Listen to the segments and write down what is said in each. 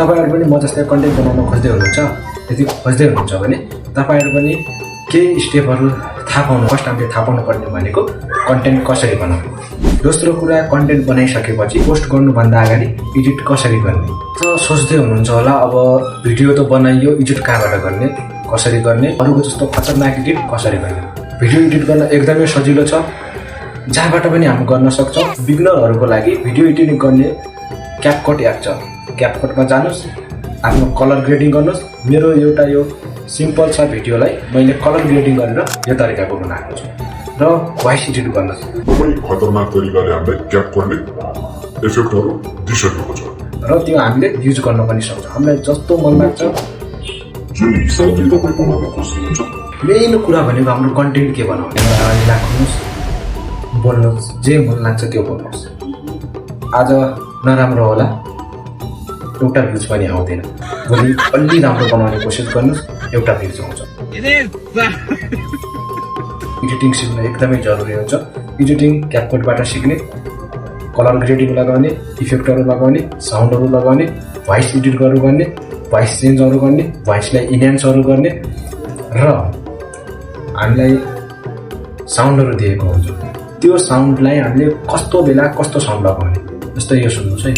तपाईहरु पनि म जस्तै कन्टेन्ट बनाउन खोज्दै हुनुहुन्छ, यदि खोज्दै हुनुहुन्छ भने तपाईहरु पनि केही स्टेपहरु थाहा पाउनु फर्स्ट हामीले थाहा पाउनु पर्ने भनेको कन्टेन्ट कसरी बनाउने। दोस्रो कुरा कन्टेन्ट बनाइसकेपछि पोस्ट गर्नुभन्दा अगाडि एडिट कसरी गर्ने। त सोच्दै हुनुहुन्छ होला अब भिडियो त बनाइयो, एडिट कहाँबाट गर्ने, कसरी गर्ने, अरूको जस्तो खतरनाक एडिट कसरी गर्ने। भिडियो एडिट गर्न एकदमै सजिलो छ, जहाँबाट पनि हामी गर्न सक्छौं। बिगिनरहरुको लागि भिडियो एडिटिङ गर्ने क्यापकट एप छ, क्यापकटमा जानुस्, आफ्नो कलर ग्रेडिङ गर्नुस्। मेरो एउटा यो सिम्पल छ भिडियोलाई मैले कलर ग्रेडिङ गरेर यो तरिकाको बनाएको छु र भोइस एडिट गर्नुस्। तपाईँ खतरनाक तरिकाले हामीलाई क्यापकटले इफेक्टहरु दिइसकेको छ र त्यो हामीले युज गर्न पनि सक्छौं। हामीलाई जस्तो मन लाग्छ जुन हिसाबले तपाईँ बनाउन खोज्नुहुन्छ। मेन कुरा भनेको हाम्रो कन्टेन्ट के बनाउने। अगाडि राख्नुहोस्, बोल्नुहोस्, जे मन लाग्छ त्यो बोल्नुहोस्। आज नराम्रो होला, एउटा भ्युज पनि आउँदैन, भोलि अलि राम्रो बनाउने कोसिस गर्नुहोस्, एउटा भ्युज आउँछ। एडिटिङ सिक्न एकदमै जरुरी हुन्छ। एडिटिङ क्यापकटबाट सिक्ने, कलर ग्रेडिङ लगाउने, इफेक्टहरु लगाउने, साउन्डहरु लगाउने, भोइस एडिट गर्ने, भोइस चेन्जहरु गर्ने, भोइसलाई इन्हान्सहरु गर्ने र हामीलाई साउन्डहरु दिएको हुन्छ। त्यो साउन्डलाई हामीले कस्तो बेला कस्तो साउन्ड लगाउने। जस्तै यो सुन्नुस् है,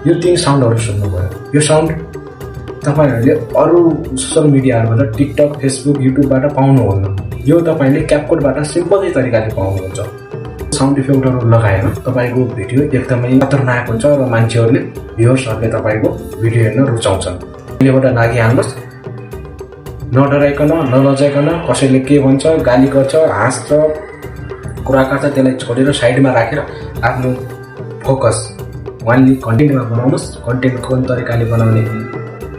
यो तीन साउन्डहरु सुन्नुभयो। यो साउन्ड तपाईहरुले अरु सोशल मिडियाहरुबाट टिकटक, फेसबुक, युट्युबबाट पाउनुहुन्न। यो तपाईले क्यापकटबाट सिम्पलै तरिकाले पाउनुहुन्छ। साउन्ड इफेक्टहरु लगाएर तपाईको भिडियो एकदमै खतरनाक हुन्छ र मान्छेहरुले भ्युअर्सहरुले तपाईको भिडियो हेर्न रुचाउँछन्। यहाँबाट लागिहाल्नुस्, नडराइकन, नलजाइकन, कसैले के भन्छ, गाली गर्छ, हाँस्छ, कुरा गर्छ, त्यसलाई छोडेर साइडमा राखेर आफ्नो फोकस वानली कन्टेन्टमा बनाउनुस्। कन्टेन्ट कुन तरिकाले बनाउने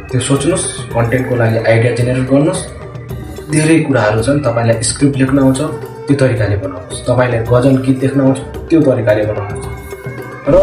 त्यो सोच्नुस्, कन्टेन्टको लागि आइडिया जेनेरेट गर्नुस्। धेरै कुराहरु छन्, तपाईलाई स्क्रिप्ट लेख्न आउँछ त्यो तरिकाले बनाउनुस्, तपाईलाई गजल गीत लेख्न आउँछ त्यो तरिकाले बनाउनुस् र